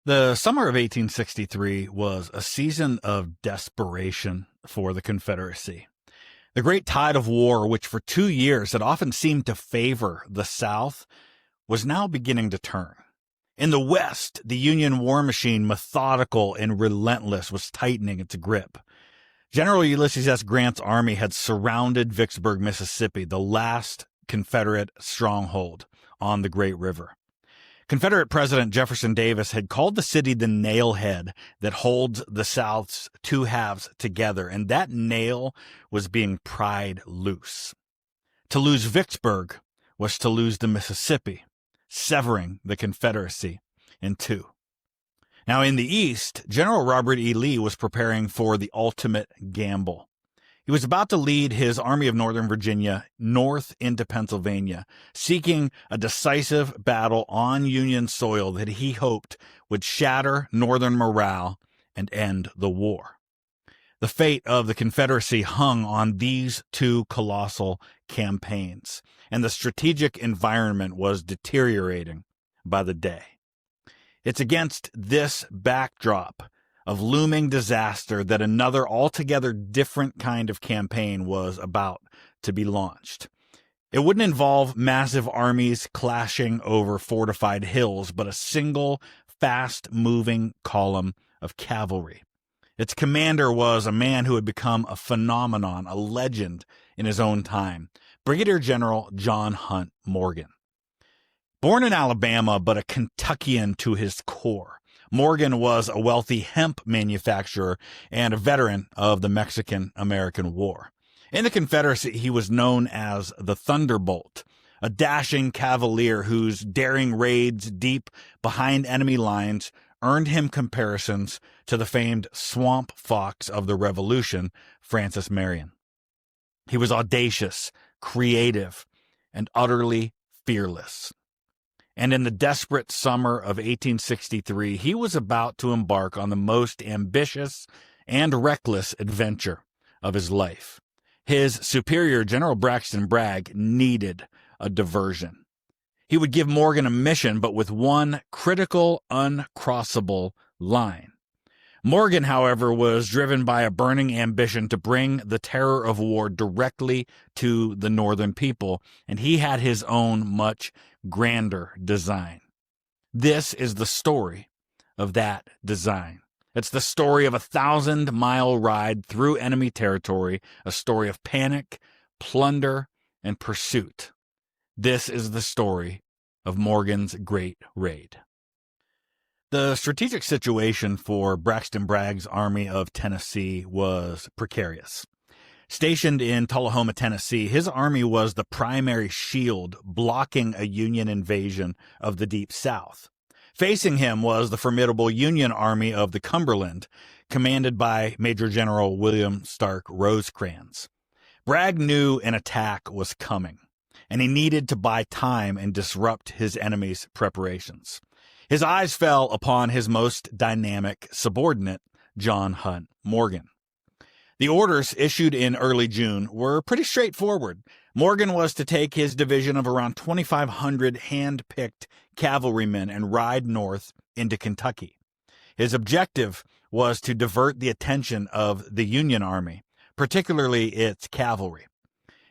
The summer of 1863 was a season of desperation for the Confederacy. The great tide of war, which for 2 years had often seemed to favor the South, was now beginning to turn. In the West, the Union war machine, methodical and relentless, was tightening its grip. General Ulysses S. Grant's army had surrounded Vicksburg, Mississippi, the last Confederate stronghold on the Great River. Confederate President Jefferson Davis had called the city the nailhead that holds the South's two halves together, and that nail was being pried loose. To lose Vicksburg was to lose the Mississippi, severing the Confederacy in two. Now, in the East, General Robert E. Lee was preparing for the ultimate gamble. He was about to lead his Army of Northern Virginia north into Pennsylvania, seeking a decisive battle on Union soil that he hoped would shatter Northern morale and end the war. The fate of the Confederacy hung on these two colossal campaigns, and the strategic environment was deteriorating by the day. It's against this backdrop of looming disaster that another altogether different kind of campaign was about to be launched. It wouldn't involve massive armies clashing over fortified hills, but a single, fast-moving column of cavalry. Its commander was a man who had become a phenomenon, a legend in his own time, Brigadier General John Hunt Morgan. Born in Alabama, but a Kentuckian to his core, Morgan was a wealthy hemp manufacturer and a veteran of the Mexican-American War. In the Confederacy, he was known as the Thunderbolt, a dashing cavalier whose daring raids deep behind enemy lines earned him comparisons to the famed swamp fox of the Revolution, Francis Marion. He was audacious, creative, and utterly fearless. And in the desperate summer of 1863, he was about to embark on the most ambitious and reckless adventure of his life. His superior, General Braxton Bragg, needed a diversion. He would give Morgan a mission, but with one critical, uncrossable line. Morgan, however, was driven by a burning ambition to bring the terror of war directly to the Northern people, and he had his own much grander design. This is the story of that design. It's the story of a 1,000-mile ride through enemy territory, a story of panic, plunder, and pursuit. This is the story of Morgan's Great Raid. The strategic situation for Braxton Bragg's Army of Tennessee was precarious. Stationed in Tullahoma, Tennessee, his army was the primary shield blocking a Union invasion of the Deep South. Facing him was the formidable Union Army of the Cumberland, commanded by Major General William Stark Rosecrans. Bragg knew an attack was coming, and he needed to buy time and disrupt his enemy's preparations. His eyes fell upon his most dynamic subordinate, John Hunt Morgan. The orders issued in early June were pretty straightforward. Morgan was to take his division of around 2,500 hand-picked cavalrymen and ride north into Kentucky. His objective was to divert the attention of the Union Army, particularly its cavalry,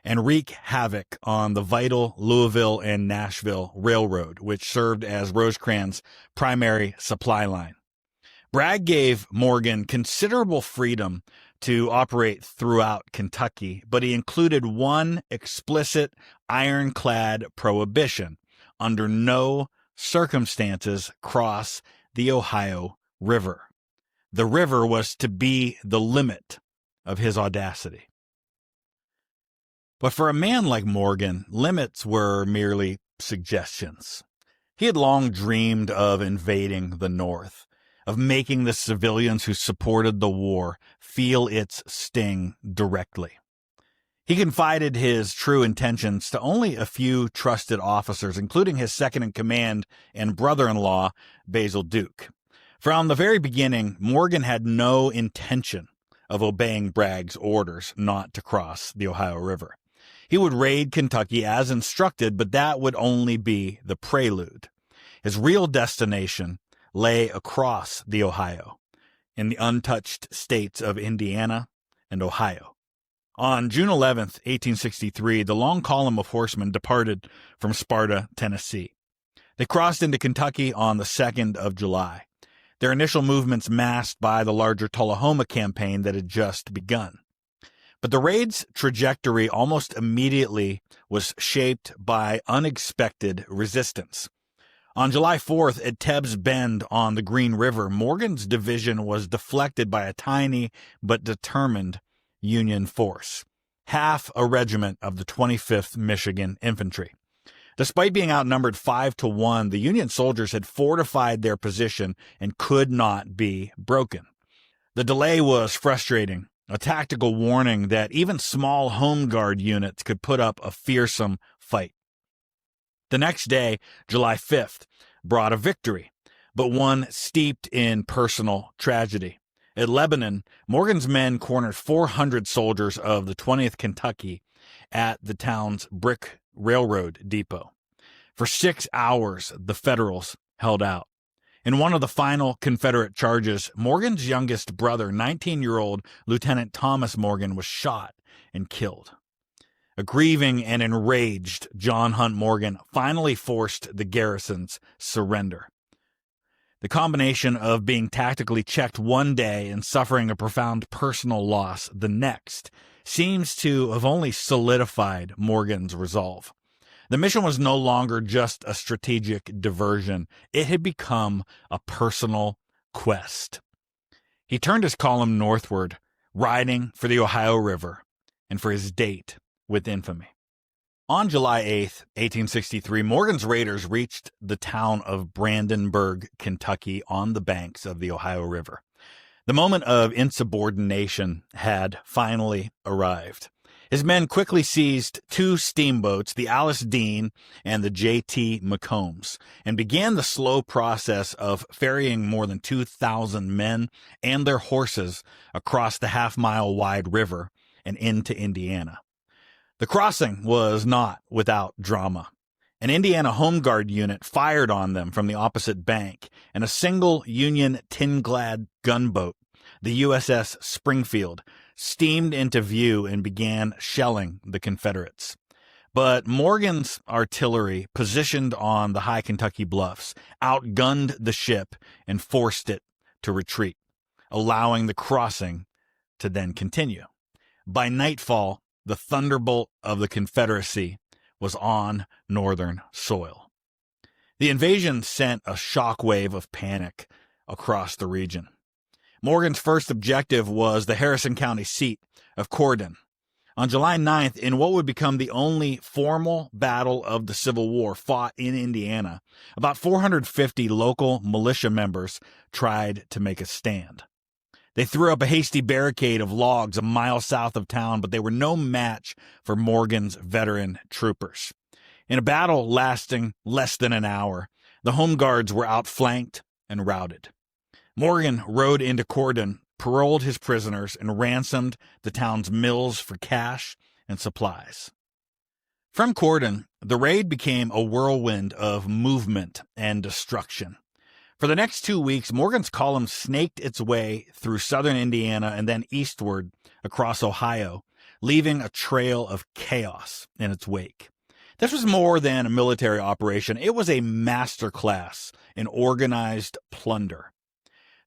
and wreak havoc on the vital Louisville and Nashville Railroad, which served as Rosecrans' primary supply line. Bragg gave Morgan considerable freedom to operate throughout Kentucky, but he included one explicit ironclad prohibition: under no circumstances cross the Ohio River. The river was to be the limit of his audacity. But for a man like Morgan, limits were merely suggestions. He had long dreamed of invading the North, of making the civilians who supported the war feel its sting directly. He confided his true intentions to only a few trusted officers, including his second-in-command and brother-in-law, Basil Duke. From the very beginning, Morgan had no intention of obeying Bragg's orders not to cross the Ohio River. He would raid Kentucky as instructed, but that would only be the prelude. His real destination lay across the Ohio in the untouched states of Indiana and Ohio. On June 11th, 1863, the long column of horsemen departed from Sparta, Tennessee. They crossed into Kentucky on the 2nd of July, their initial movements masked by the larger Tullahoma campaign that had just begun. But the raid's trajectory almost immediately was shaped by unexpected resistance. On July 4th, at Tebb's Bend on the Green River, Morgan's division was deflected by a tiny but determined Union force, half a regiment of the 25th Michigan Infantry. Despite being outnumbered 5-1, the Union soldiers had fortified their position and could not be broken. The delay was frustrating, a tactical warning that even small home guard units could put up a fearsome fight. The next day, July 5th, brought a victory, but one steeped in personal tragedy. At Lebanon, Morgan's men cornered 400 soldiers of the 20th Kentucky at the town's brick railroad depot. For 6 hours, the Federals held out. In one of the final Confederate charges, Morgan's youngest brother, 19-year-old Lieutenant Thomas Morgan, was shot and killed. A grieving and enraged John Hunt Morgan finally forced the garrison's surrender. The combination of being tactically checked one day and suffering a profound personal loss the next seems to have only solidified Morgan's resolve. The mission was no longer just a strategic diversion. It had become a personal quest. He turned his column northward, riding for the Ohio River and for his date with infamy. On July 8th, 1863, Morgan's raiders reached the town of Brandenburg, Kentucky, on the banks of the Ohio River. The moment of insubordination had finally arrived. His men quickly seized 2 steamboats, the Alice Dean and the J.T. McCombs, and began the slow process of ferrying more than 2,000 men and their horses across the half-mile-wide river and into Indiana. The crossing was not without drama. An Indiana Home Guard unit fired on them from the opposite bank, and a single Union tin-clad gunboat, the USS Springfield, steamed into view and began shelling the Confederates. But Morgan's artillery, positioned on the high Kentucky bluffs, outgunned the ship and forced it to retreat, allowing the crossing to then continue. By nightfall, the Thunderbolt of the Confederacy was on northern soil. The invasion sent a shockwave of panic across the region. Morgan's first objective was the Harrison County seat of Corydon. On July 9th, in what would become the only formal battle of the Civil War fought in Indiana, about 450 local militia members tried to make a stand. They threw up a hasty barricade of logs a mile south of town, but they were no match for Morgan's veteran troopers. In a battle lasting less than an hour, the Home Guards were outflanked and routed. Morgan rode into Corydon, paroled his prisoners, and ransomed the town's mills for cash and supplies. From Corydon, the raid became a whirlwind of movement and destruction. For the next 2 weeks, Morgan's column snaked its way through southern Indiana and then eastward across Ohio, leaving a trail of chaos in its wake. This was more than a military operation. It was a masterclass in organized plunder.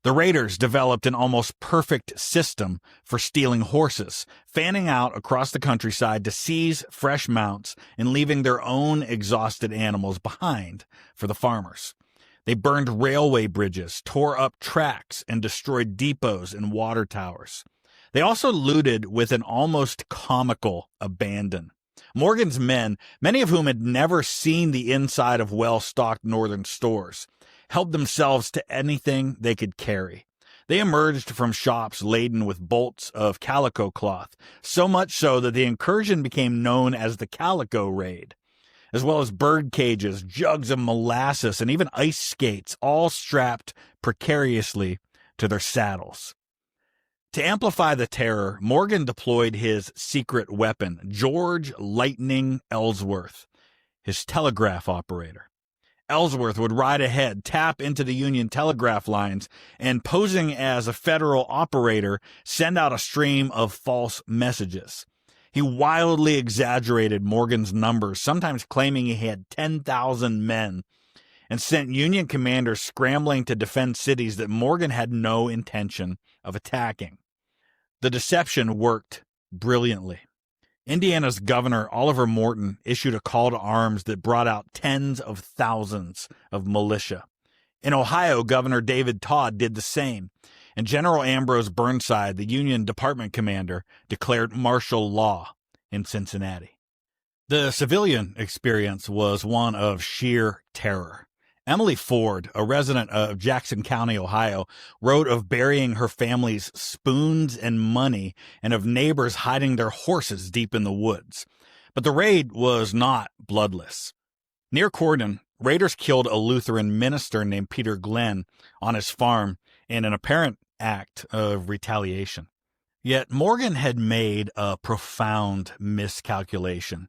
The raiders developed an almost perfect system for stealing horses, fanning out across the countryside to seize fresh mounts and leaving their own exhausted animals behind for the farmers. They burned railway bridges, tore up tracks, and destroyed depots and water towers. They also looted with an almost comical abandon. Morgan's men, many of whom had never seen the inside of well-stocked northern stores, helped themselves to anything they could carry. They emerged from shops laden with bolts of calico cloth, so much so that the incursion became known as the Calico Raid, as well as bird cages, jugs of molasses, and even ice skates, all strapped precariously to their saddles. To amplify the terror, Morgan deployed his secret weapon, George Lightning Ellsworth, his telegraph operator. Ellsworth would ride ahead, tap into the Union telegraph lines, and posing as a Federal operator, send out a stream of false messages. He wildly exaggerated Morgan's numbers, sometimes claiming he had 10,000 men, and sent Union commanders scrambling to defend cities that Morgan had no intention of attacking. The deception worked brilliantly. Indiana's governor, Oliver Morton, issued a call to arms that brought out tens of thousands of militia. In Ohio, Governor David Todd did the same, and General Ambrose Burnside, the Union department commander, declared martial law in Cincinnati. The civilian experience was one of sheer terror. Emily Ford, a resident of Jackson County, Ohio, wrote of burying her family's spoons and money and of neighbors hiding their horses deep in the woods. But the raid was not bloodless. Near Cordon, raiders killed a Lutheran minister named Peter Glenn on his farm in an apparent act of retaliation. Yet Morgan had made a profound miscalculation.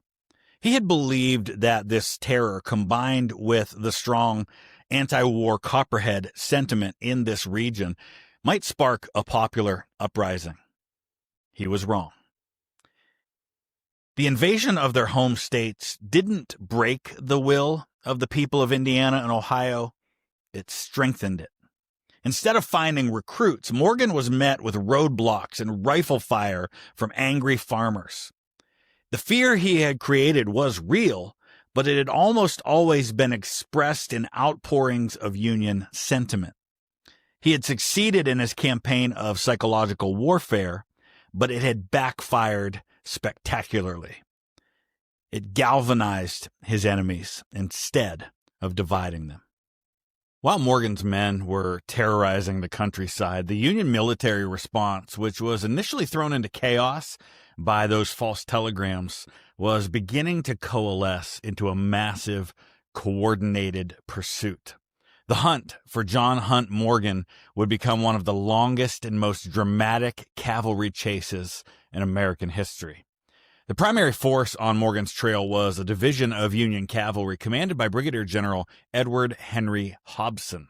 He had believed that this terror, combined with the strong anti-war Copperhead sentiment in this region, might spark a popular uprising. He was wrong. The invasion of their home states didn't break the will of the people of Indiana and Ohio. It strengthened it. Instead of finding recruits, Morgan was met with roadblocks and rifle fire from angry farmers. The fear he had created was real, but it had almost always been expressed in outpourings of Union sentiment. He had succeeded in his campaign of psychological warfare, but it had backfired spectacularly. It galvanized his enemies instead of dividing them. While Morgan's men were terrorizing the countryside, the Union military response, which was initially thrown into chaos by those false telegrams, was beginning to coalesce into a massive, coordinated pursuit. The hunt for John Hunt Morgan would become one of the longest and most dramatic cavalry chases in American history. The primary force on Morgan's trail was a division of Union cavalry commanded by Brigadier General Edward Henry Hobson.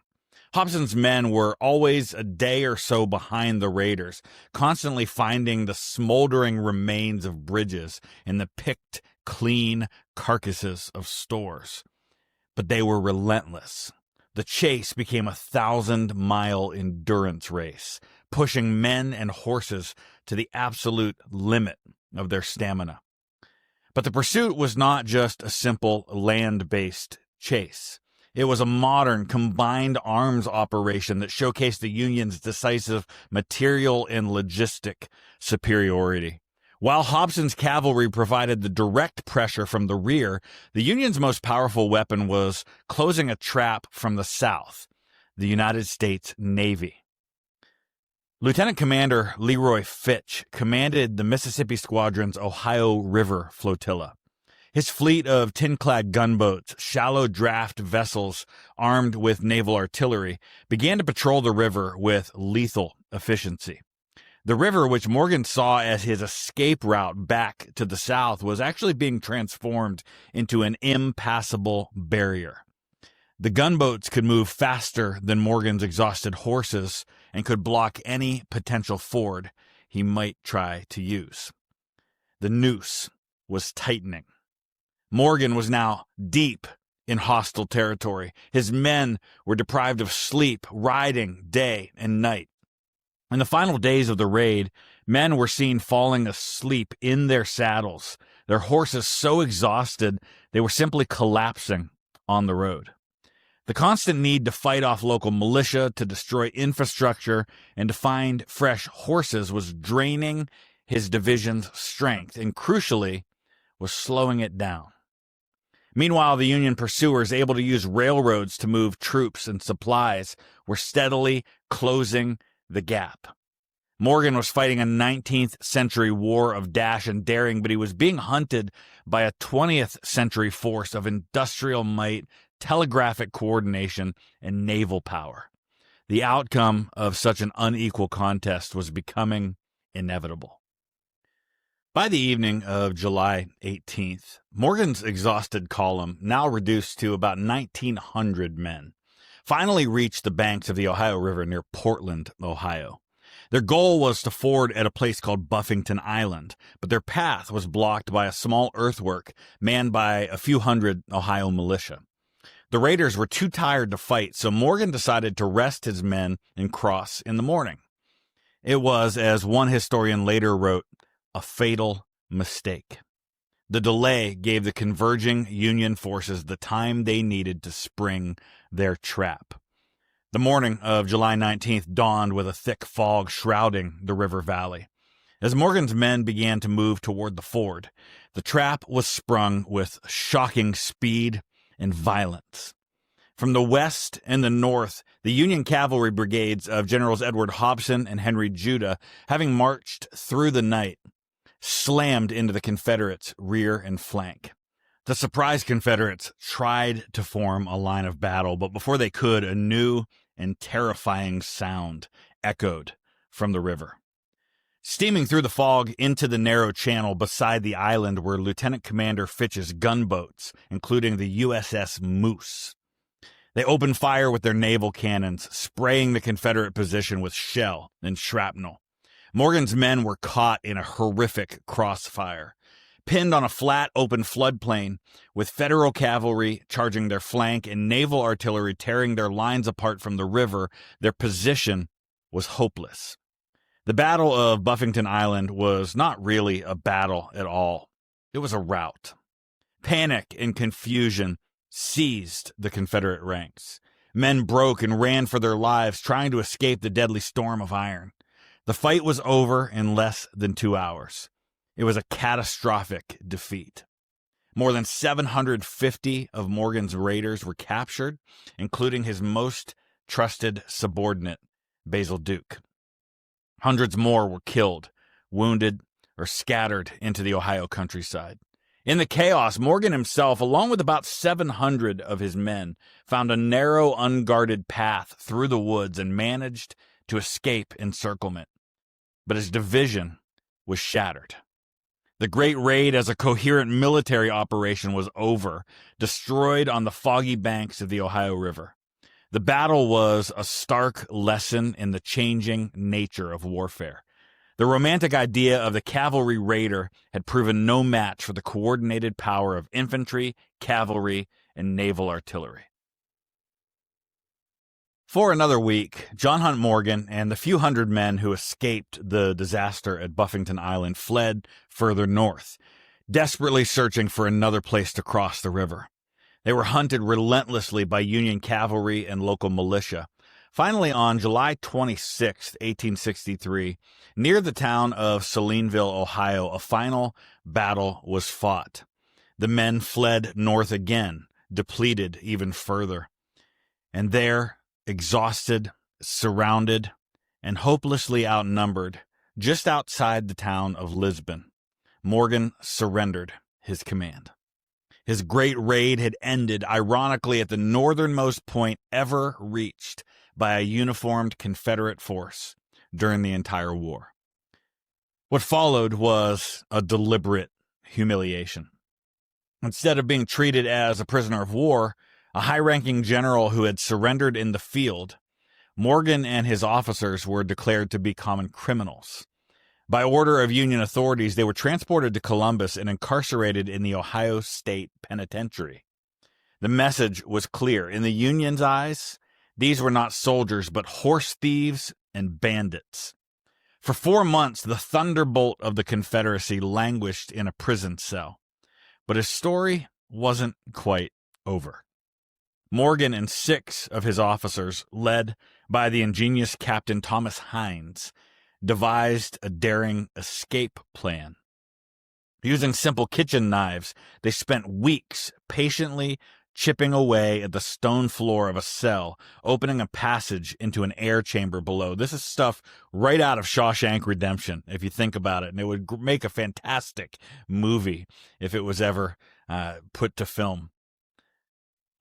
Hobson's men were always a day or so behind the raiders, constantly finding the smoldering remains of bridges and the picked, clean carcasses of stores. But they were relentless. The chase became a 1,000-mile endurance race, pushing men and horses to the absolute limit of their stamina. But the pursuit was not just a simple land-based chase. It was a modern, combined arms operation that showcased the Union's decisive material and logistic superiority. While Hobson's cavalry provided the direct pressure from the rear, the Union's most powerful weapon was closing a trap from the south, the United States Navy. Lieutenant Commander Leroy Fitch commanded the Mississippi Squadron's Ohio River Flotilla. His fleet of tin-clad gunboats, shallow draft vessels armed with naval artillery, began to patrol the river with lethal efficiency. The river, which Morgan saw as his escape route back to the south, was actually being transformed into an impassable barrier. The gunboats could move faster than Morgan's exhausted horses and could block any potential ford he might try to use. The noose was tightening. Morgan was now deep in hostile territory. His men were deprived of sleep, riding day and night. In the final days of the raid, men were seen falling asleep in their saddles, their horses so exhausted they were simply collapsing on the road. The constant need to fight off local militia, to destroy infrastructure, and to find fresh horses was draining his division's strength and, crucially, was slowing it down. Meanwhile, the Union pursuers, able to use railroads to move troops and supplies, were steadily closing the gap. Morgan was fighting a 19th century war of dash and daring, but he was being hunted by a 20th century force of industrial might, telegraphic coordination, and naval power. The outcome of such an unequal contest was becoming inevitable. By the evening of July 18th, Morgan's exhausted column, now reduced to about 1,900 men, finally reached the banks of the Ohio River near Portland, Ohio. Their goal was to ford at a place called Buffington Island, but their path was blocked by a small earthwork manned by a few hundred Ohio militia. The raiders were too tired to fight, so Morgan decided to rest his men and cross in the morning. It was, as one historian later wrote, a fatal mistake. The delay gave the converging Union forces the time they needed to spring their trap. The morning of July 19th dawned with a thick fog shrouding the river valley. As Morgan's men began to move toward the ford, the trap was sprung with shocking speed and violence. From the west and the north, the Union cavalry brigades of Generals Edward Hobson and Henry Judah, having marched through the night, slammed into the Confederates' rear and flank. The surprised Confederates tried to form a line of battle, but before they could, a new and terrifying sound echoed from the river. Steaming through the fog into the narrow channel beside the island were Lieutenant Commander Fitch's gunboats, including the USS Moose. They opened fire with their naval cannons, spraying the Confederate position with shell and shrapnel. Morgan's men were caught in a horrific crossfire, pinned on a flat, open floodplain, with Federal cavalry charging their flank and naval artillery tearing their lines apart from the river. Their position was hopeless. The Battle of Buffington Island was not really a battle at all. It was a rout. Panic and confusion seized the Confederate ranks. Men broke and ran for their lives, trying to escape the deadly storm of iron. The fight was over in less than 2 hours. It was a catastrophic defeat. More than 750 of Morgan's raiders were captured, including his most trusted subordinate, Basil Duke. Hundreds more were killed, wounded, or scattered into the Ohio countryside. In the chaos, Morgan himself, along with about 700 of his men, found a narrow, unguarded path through the woods and managed to escape encirclement. But his division was shattered. The Great Raid as a coherent military operation was over, destroyed on the foggy banks of the Ohio River. The battle was a stark lesson in the changing nature of warfare. The romantic idea of the cavalry raider had proven no match for the coordinated power of infantry, cavalry, and naval artillery. For another week, John Hunt Morgan and the few hundred men who escaped the disaster at Buffington Island fled further north, desperately searching for another place to cross the river. They were hunted relentlessly by Union cavalry and local militia. Finally, on July 26, 1863, near the town of Salineville, Ohio, a final battle was fought. The men fled north again, depleted even further. And there, exhausted, surrounded, and hopelessly outnumbered, just outside the town of Lisbon, Morgan surrendered his command. His great raid had ended, ironically, at the northernmost point ever reached by a uniformed Confederate force during the entire war. What followed was a deliberate humiliation. Instead of being treated as a prisoner of war, a high-ranking general who had surrendered in the field, Morgan and his officers were declared to be common criminals. By order of Union authorities, they were transported to Columbus and incarcerated in the Ohio State Penitentiary. The message was clear. In the Union's eyes, these were not soldiers, but horse thieves and bandits. For 4 months, the Thunderbolt of the Confederacy languished in a prison cell. But his story wasn't quite over. Morgan and 6 of his officers, led by the ingenious Captain Thomas Hines, devised a daring escape plan. Using simple kitchen knives, they spent weeks patiently chipping away at the stone floor of a cell, opening a passage into an air chamber below. This is stuff right out of Shawshank Redemption, if you think about it, and it would make a fantastic movie if it was ever put to film.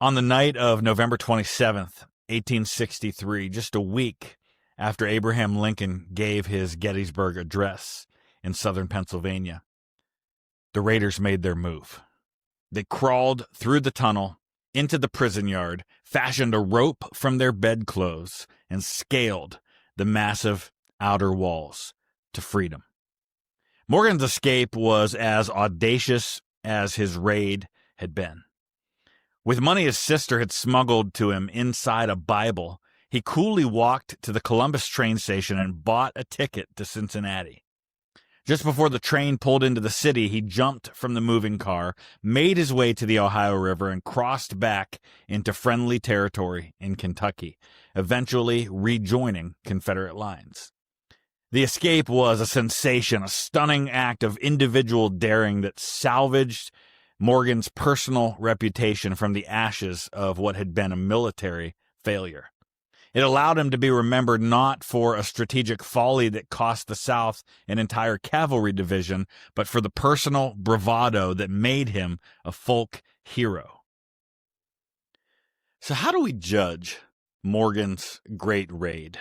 On the night of November 27th, 1863, just a week after Abraham Lincoln gave his Gettysburg address in southern Pennsylvania, the raiders made their move. They crawled through the tunnel into the prison yard, fashioned a rope from their bedclothes, and scaled the massive outer walls to freedom. Morgan's escape was as audacious as his raid had been. With money his sister had smuggled to him inside a Bible, he coolly walked to the Columbus train station and bought a ticket to Cincinnati. Just before the train pulled into the city, he jumped from the moving car, made his way to the Ohio River, and crossed back into friendly territory in Kentucky, eventually rejoining Confederate lines. The escape was a sensation, a stunning act of individual daring that salvaged Morgan's personal reputation from the ashes of what had been a military failure. It allowed him to be remembered not for a strategic folly that cost the South an entire cavalry division, but for the personal bravado that made him a folk hero. So how do we judge Morgan's great raid?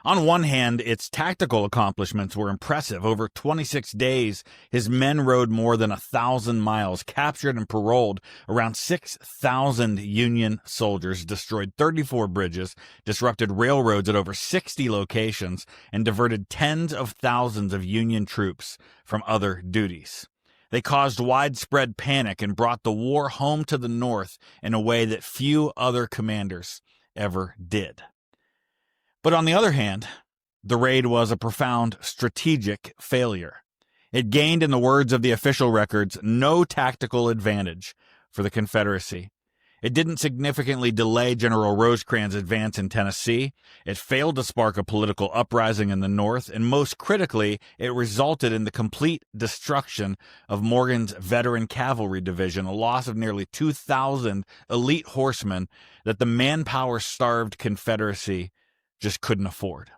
On one hand, its tactical accomplishments were impressive. Over 26 days, his men rode more than 1,000 miles, captured and paroled around 6,000 Union soldiers, destroyed 34 bridges, disrupted railroads at over 60 locations, and diverted tens of thousands of Union troops from other duties. They caused widespread panic and brought the war home to the North in a way that few other commanders ever did. But on the other hand, the raid was a profound strategic failure. It gained, in the words of the official records, no tactical advantage for the Confederacy. It didn't significantly delay General Rosecrans' advance in Tennessee. It failed to spark a political uprising in the North. And most critically, it resulted in the complete destruction of Morgan's veteran cavalry division, a loss of nearly 2,000 elite horsemen that the manpower-starved Confederacy just couldn't afford.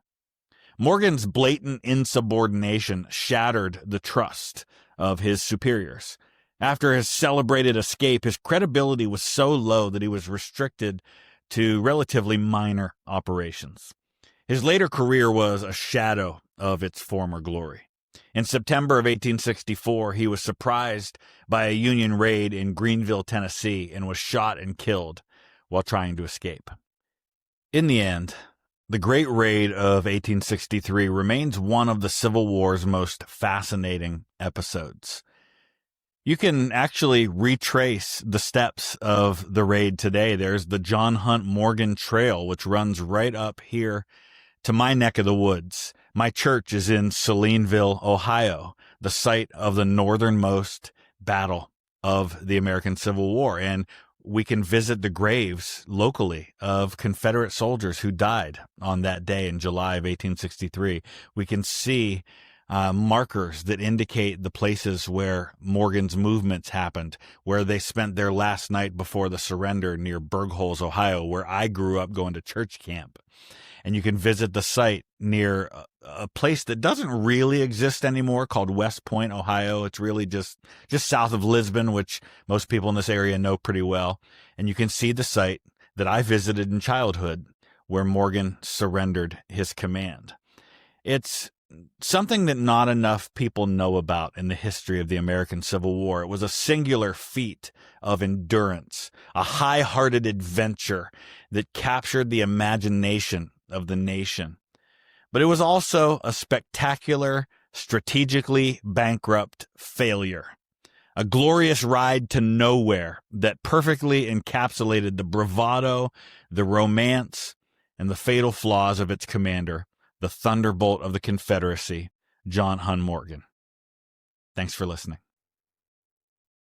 Morgan's blatant insubordination shattered the trust of his superiors. After his celebrated escape, his credibility was so low that he was restricted to relatively minor operations. His later career was a shadow of its former glory. In September of 1864, he was surprised by a Union raid in Greeneville, Tennessee, and was shot and killed while trying to escape. In the end, the Great Raid of 1863 remains one of the Civil War's most fascinating episodes. You can actually retrace the steps of the raid today. There's the John Hunt Morgan Trail, which runs right up here to my neck of the woods. My church is in Salineville, Ohio, the site of the northernmost battle of the American Civil War. And we can visit the graves locally of Confederate soldiers who died on that day in July of 1863. We can see markers that indicate the places where Morgan's movements happened, where they spent their last night before the surrender near Bergholz, Ohio, where I grew up going to church camp. And you can visit the site near a place that doesn't really exist anymore called West Point, Ohio. It's really just south of Lisbon, which most people in this area know pretty well. And you can see the site that I visited in childhood where Morgan surrendered his command. It's something that not enough people know about in the history of the American Civil War. It was a singular feat of endurance, a high-hearted adventure that captured the imagination of the nation. But it was also a spectacular, strategically bankrupt failure. A glorious ride to nowhere that perfectly encapsulated the bravado, the romance, and the fatal flaws of its commander, the Thunderbolt of the Confederacy, John Hunt Morgan. Thanks for listening.